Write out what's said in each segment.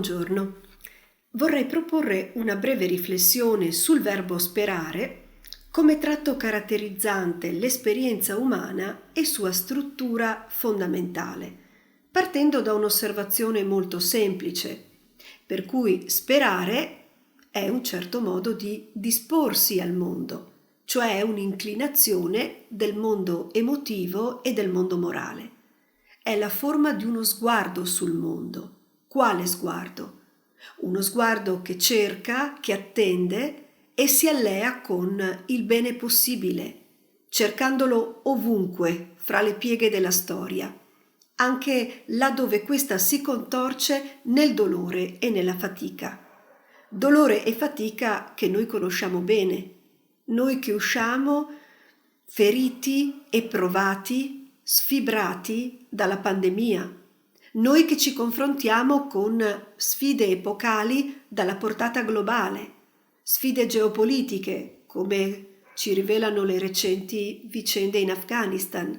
buongiorno. Vorrei proporre una breve riflessione sul verbo sperare come tratto caratterizzante l'esperienza umana e sua struttura fondamentale, partendo da un'osservazione molto semplice, per cui sperare è un certo modo di disporsi al mondo, cioè è un'inclinazione del mondo emotivo e del mondo morale. È la forma di uno sguardo sul mondo. Quale sguardo? Uno sguardo che cerca, che attende e si allea con il bene possibile, cercandolo ovunque fra le pieghe della storia, anche laddove questa si contorce nel dolore e nella fatica. Dolore e fatica che noi conosciamo bene, noi che usciamo feriti e provati, sfibrati dalla pandemia, noi che ci confrontiamo con sfide epocali dalla portata globale, sfide geopolitiche come ci rivelano le recenti vicende in Afghanistan,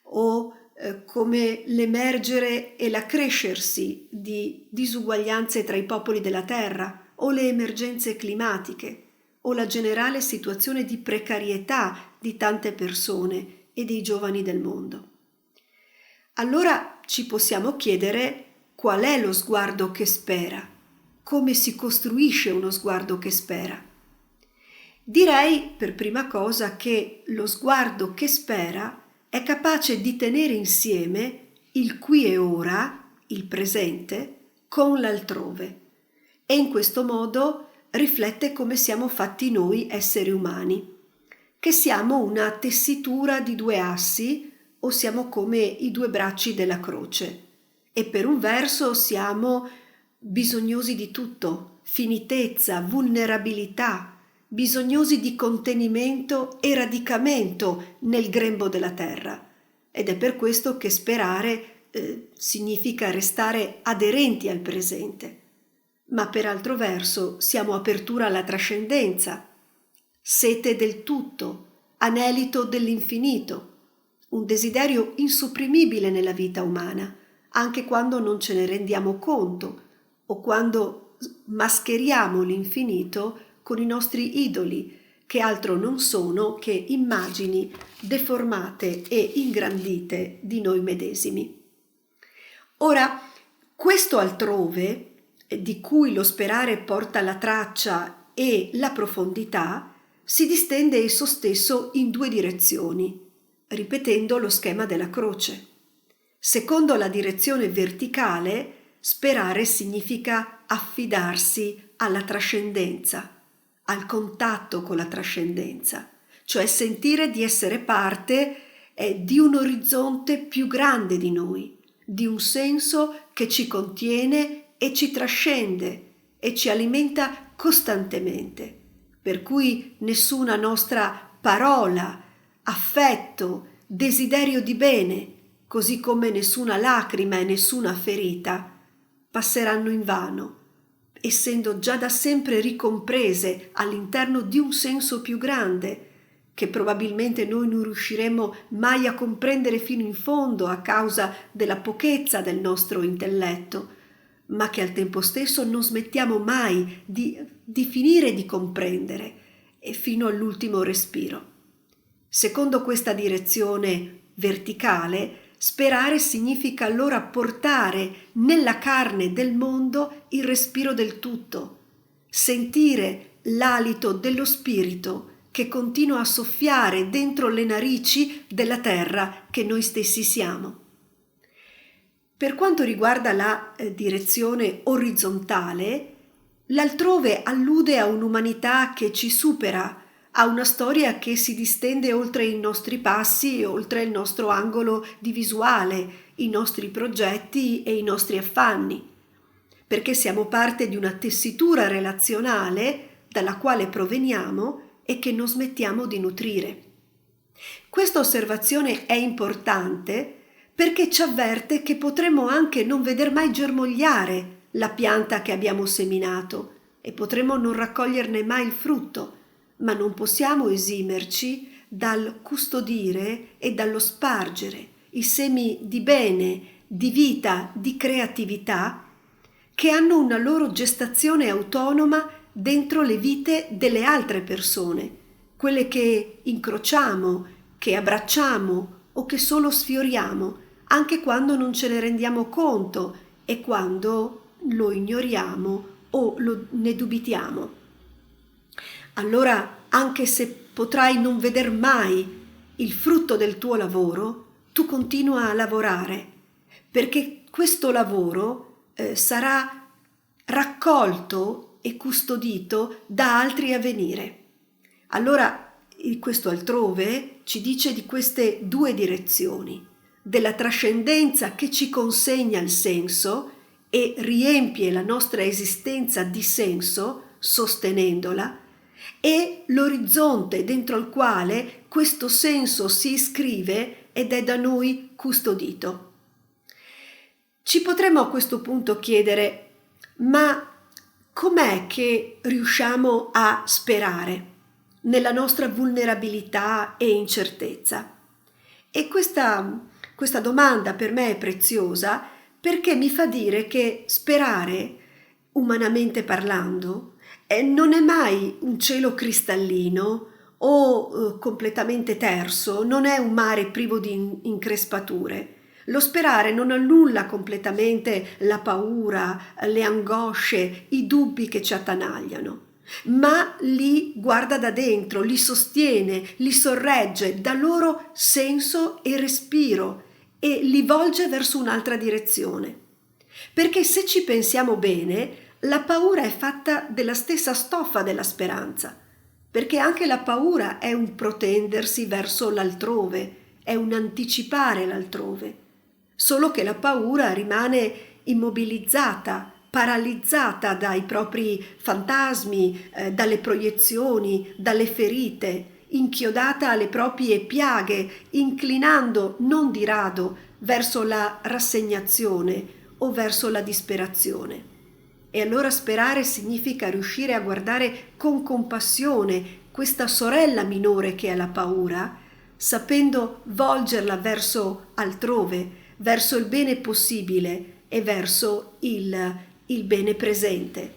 o come l'emergere e l'accrescersi di disuguaglianze tra i popoli della terra, o le emergenze climatiche, o la generale situazione di precarietà di tante persone e dei giovani del mondo. Allora ci possiamo chiedere qual è lo sguardo che spera, come si costruisce uno sguardo che spera. Direi per prima cosa che lo sguardo che spera è capace di tenere insieme il qui e ora, il presente, con l'altrove e in questo modo riflette come siamo fatti noi esseri umani, che siamo una tessitura di due assi o siamo come i due bracci della croce e per un verso siamo bisognosi di tutto, finitezza, vulnerabilità, bisognosi di contenimento e radicamento nel grembo della terra ed è per questo che sperare significa restare aderenti al presente, ma per altro verso siamo apertura alla trascendenza, sete del tutto, anelito dell'infinito, un desiderio insopprimibile nella vita umana, anche quando non ce ne rendiamo conto o quando mascheriamo l'infinito con i nostri idoli, che altro non sono che immagini deformate e ingrandite di noi medesimi. Ora, questo altrove, di cui lo sperare porta la traccia e la profondità, si distende esso stesso in due direzioni, ripetendo lo schema della croce. Secondo la direzione verticale, sperare significa affidarsi alla trascendenza, al contatto con la trascendenza, cioè sentire di essere parte di un orizzonte più grande di noi, di un senso che ci contiene e ci trascende e ci alimenta costantemente, per cui nessuna nostra parola, affetto, desiderio di bene, così come nessuna lacrima e nessuna ferita, passeranno invano, essendo già da sempre ricomprese all'interno di un senso più grande, che probabilmente noi non riusciremo mai a comprendere fino in fondo a causa della pochezza del nostro intelletto, ma che al tempo stesso non smettiamo mai di finire di comprendere, e fino all'ultimo respiro. Secondo questa direzione verticale, sperare significa allora portare nella carne del mondo il respiro del tutto, sentire l'alito dello spirito che continua a soffiare dentro le narici della terra che noi stessi siamo. Per quanto riguarda la direzione orizzontale, l'altrove allude a un'umanità che ci supera, a una storia che si distende oltre i nostri passi e oltre il nostro angolo di visuale, i nostri progetti e i nostri affanni, perché siamo parte di una tessitura relazionale dalla quale proveniamo e che non smettiamo di nutrire. Questa osservazione è importante perché ci avverte che potremmo anche non veder mai germogliare la pianta che abbiamo seminato e potremmo non raccoglierne mai il frutto, ma non possiamo esimerci dal custodire e dallo spargere i semi di bene, di vita, di creatività che hanno una loro gestazione autonoma dentro le vite delle altre persone, quelle che incrociamo, che abbracciamo o che solo sfioriamo, anche quando non ce ne rendiamo conto e quando lo ignoriamo o ne dubitiamo. Allora, anche se potrai non veder mai il frutto del tuo lavoro, tu continua a lavorare, perché questo lavoro sarà raccolto e custodito da altri a venire. Allora, questo altrove ci dice di queste due direzioni, della trascendenza che ci consegna il senso e riempie la nostra esistenza di senso, sostenendola, e l'orizzonte dentro il quale questo senso si iscrive ed è da noi custodito. Ci potremmo a questo punto chiedere: ma com'è che riusciamo a sperare nella nostra vulnerabilità e incertezza? E questa domanda per me è preziosa perché mi fa dire che sperare, umanamente parlando, non è mai un cielo cristallino o completamente terso, non è un mare privo di increspature. Lo sperare non annulla completamente la paura, le angosce, i dubbi che ci attanagliano, ma li guarda da dentro, li sostiene, li sorregge, dà loro senso e respiro e li volge verso un'altra direzione. Perché se ci pensiamo bene, la paura è fatta della stessa stoffa della speranza, perché anche la paura è un protendersi verso l'altrove, è un anticipare l'altrove. Solo che la paura rimane immobilizzata, paralizzata dai propri fantasmi, dalle proiezioni, dalle ferite, inchiodata alle proprie piaghe, inclinando non di rado verso la rassegnazione o verso la disperazione. E allora sperare significa riuscire a guardare con compassione questa sorella minore che è la paura, sapendo volgerla verso altrove, verso il bene possibile e verso il bene presente.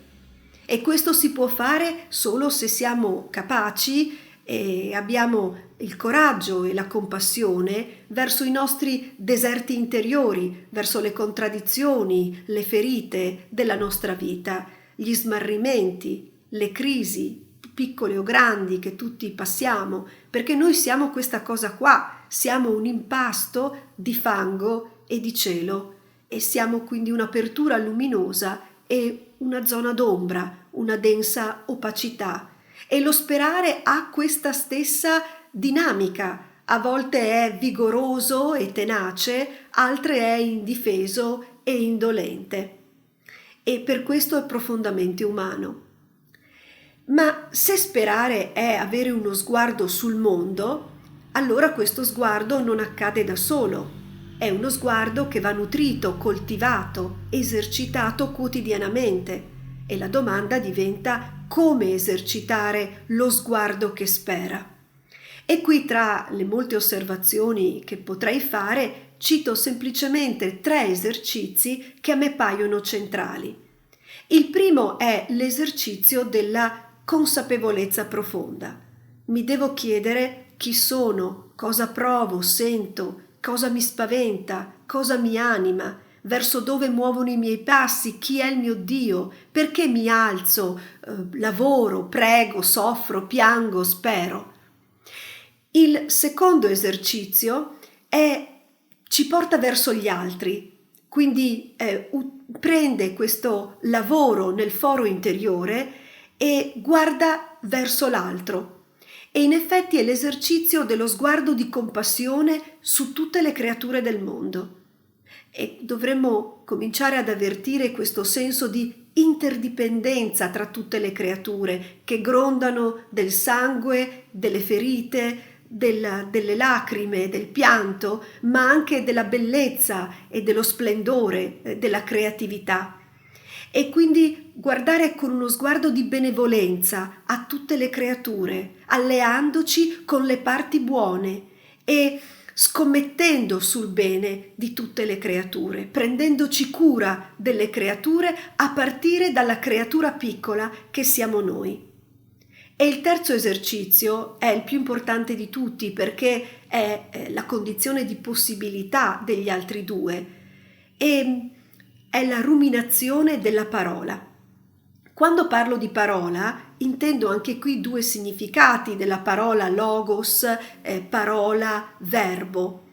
E questo si può fare solo se siamo capaci e abbiamo il coraggio e la compassione verso i nostri deserti interiori, verso le contraddizioni, le ferite della nostra vita, gli smarrimenti, le crisi, piccole o grandi che tutti passiamo, perché noi siamo questa cosa qua, siamo un impasto di fango e di cielo e siamo quindi un'apertura luminosa e una zona d'ombra, una densa opacità. E lo sperare ha questa stessa dinamica, a volte è vigoroso e tenace, altre è indifeso e indolente. E per questo è profondamente umano. Ma se sperare è avere uno sguardo sul mondo, allora questo sguardo non accade da solo. È uno sguardo che va nutrito, coltivato, esercitato quotidianamente. E la domanda diventa: come esercitare lo sguardo che spera? E qui, tra le molte osservazioni che potrei fare, cito semplicemente 3 esercizi che a me paiono centrali. Il primo è l'esercizio della consapevolezza profonda. Mi devo chiedere chi sono, cosa provo, sento, cosa mi spaventa, cosa mi anima, verso dove muovono i miei passi, chi è il mio Dio, perché mi alzo, lavoro, prego, soffro, piango, spero. Il secondo esercizio ci porta verso gli altri, quindi prende questo lavoro nel foro interiore e guarda verso l'altro. E in effetti è l'esercizio dello sguardo di compassione su tutte le creature del mondo. E dovremmo cominciare ad avvertire questo senso di interdipendenza tra tutte le creature che grondano del sangue, delle ferite, delle lacrime, del pianto, ma anche della bellezza e dello splendore, della creatività. E quindi guardare con uno sguardo di benevolenza a tutte le creature, alleandoci con le parti buone e scommettendo sul bene di tutte le creature, prendendoci cura delle creature a partire dalla creatura piccola che siamo noi. E il terzo esercizio è il più importante di tutti perché è la condizione di possibilità degli altri due e è la ruminazione della parola. Quando parlo di parola intendo anche qui due significati della parola logos, parola, verbo,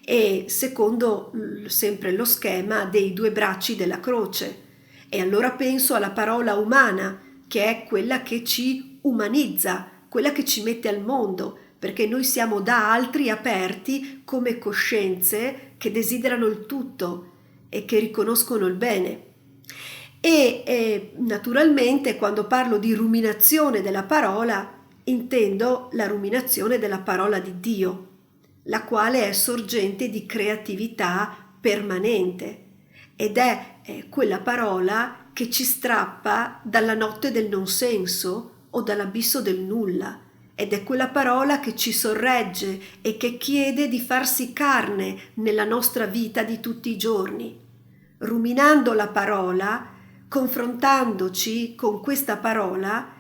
e secondo sempre lo schema dei due bracci della croce. E allora penso alla parola umana, che è quella che ci umanizza, quella che ci mette al mondo, perché noi siamo da altri aperti come coscienze che desiderano il tutto e che riconoscono il bene. E naturalmente quando parlo di ruminazione della parola intendo la ruminazione della parola di Dio, la quale è sorgente di creatività permanente ed è quella parola che ci strappa dalla notte del non senso o dall'abisso del nulla, ed è quella parola che ci sorregge e che chiede di farsi carne nella nostra vita di tutti i giorni. Ruminando la parola, confrontandoci con questa parola,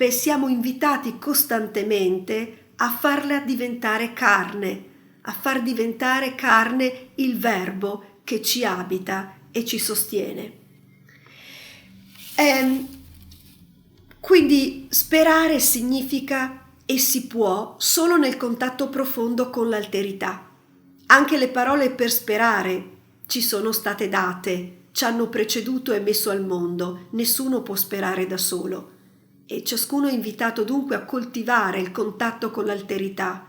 siamo invitati costantemente a farla diventare carne, a far diventare carne il verbo che ci abita e ci sostiene. Quindi sperare significa e si può solo nel contatto profondo con l'alterità. Anche le parole per sperare ci sono state date, ci hanno preceduto e messo al mondo, nessuno può sperare da solo e ciascuno è invitato dunque a coltivare il contatto con l'alterità,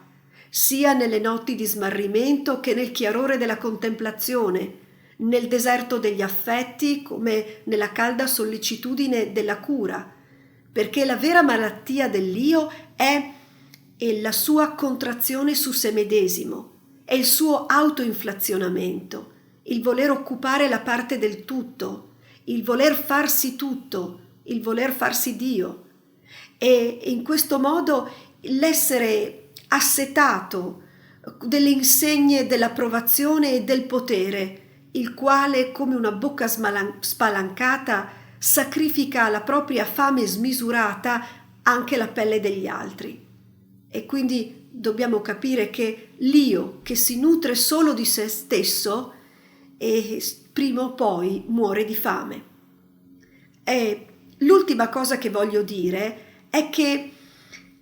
sia nelle notti di smarrimento che nel chiarore della contemplazione, nel deserto degli affetti come nella calda sollecitudine della cura, perché la vera malattia dell'io è la sua contrazione su se medesimo, è il suo autoinflazionamento, il voler occupare la parte del tutto, il voler farsi tutto, il voler farsi Dio. E in questo modo l'essere assetato delle insegne dell'approvazione e del potere, il quale come una bocca spalancata sacrifica alla propria fame smisurata anche la pelle degli altri. E quindi dobbiamo capire che l'io che si nutre solo di se stesso e prima o poi muore di fame. E l'ultima cosa che voglio dire è che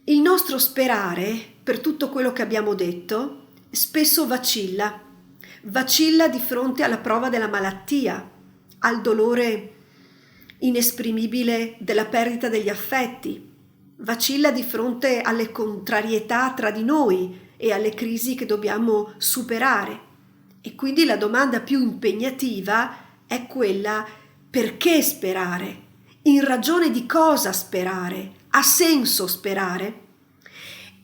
il nostro sperare, per tutto quello che abbiamo detto, spesso vacilla di fronte alla prova della malattia, al dolore inesprimibile della perdita degli affetti, vacilla di fronte alle contrarietà tra di noi e alle crisi che dobbiamo superare. E quindi la domanda più impegnativa è quella: perché sperare? In ragione di cosa sperare? Ha senso sperare?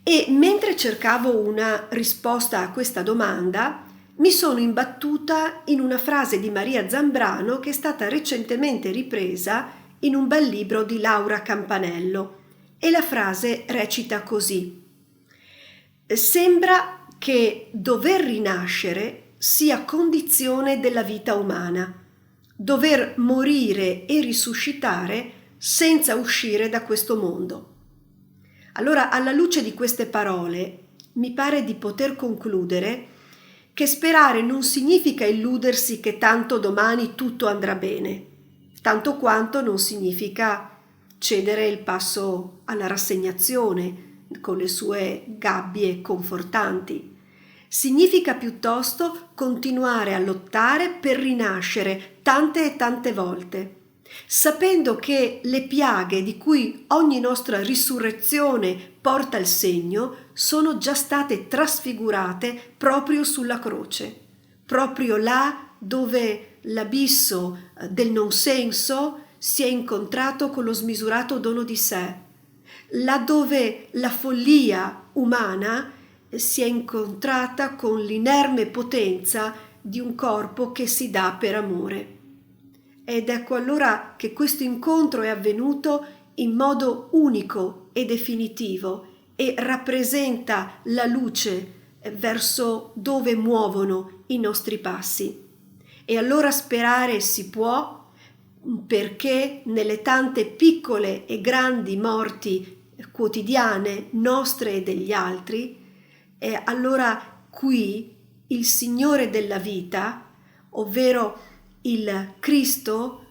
E mentre cercavo una risposta a questa domanda, mi sono imbattuta in una frase di Maria Zambrano che è stata recentemente ripresa in un bel libro di Laura Campanello. E la frase recita così: sembra che dover rinascere sia condizione della vita umana, dover morire e risuscitare senza uscire da questo mondo. Allora, alla luce di queste parole, mi pare di poter concludere che sperare non significa illudersi che tanto domani tutto andrà bene, tanto quanto non significa cedere il passo alla rassegnazione con le sue gabbie confortanti. Significa piuttosto continuare a lottare per rinascere tante e tante volte, sapendo che le piaghe di cui ogni nostra risurrezione porta il segno sono già state trasfigurate proprio sulla croce, proprio là dove l'abisso del non senso si è incontrato con lo smisurato dono di sé, là dove la follia umana si è incontrata con l'inerme potenza di un corpo che si dà per amore. Ed ecco allora che questo incontro è avvenuto in modo unico e definitivo e rappresenta la luce verso dove muovono i nostri passi. E allora sperare si può, perché nelle tante piccole e grandi morti quotidiane nostre e degli altri, allora qui il Signore della vita, ovvero il Cristo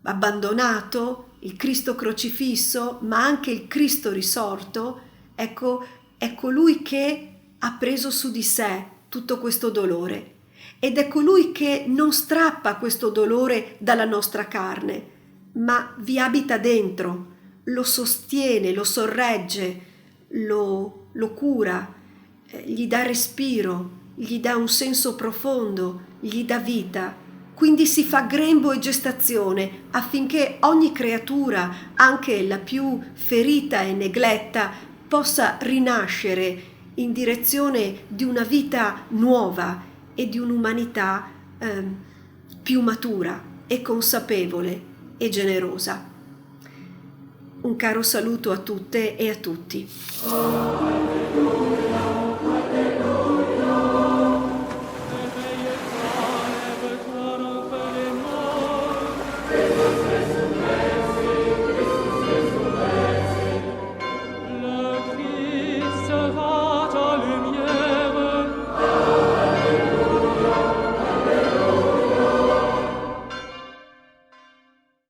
abbandonato, il Cristo crocifisso, ma anche il Cristo risorto, ecco, è colui che ha preso su di sé tutto questo dolore. Ed è colui che non strappa questo dolore dalla nostra carne, ma vi abita dentro, lo sostiene, lo sorregge, lo cura, gli dà respiro, gli dà un senso profondo, gli dà vita. Quindi si fa grembo e gestazione affinché ogni creatura, anche la più ferita e negletta, possa rinascere in direzione di una vita nuova e di un'umanità più matura e consapevole e generosa. Un caro saluto a tutte e a tutti.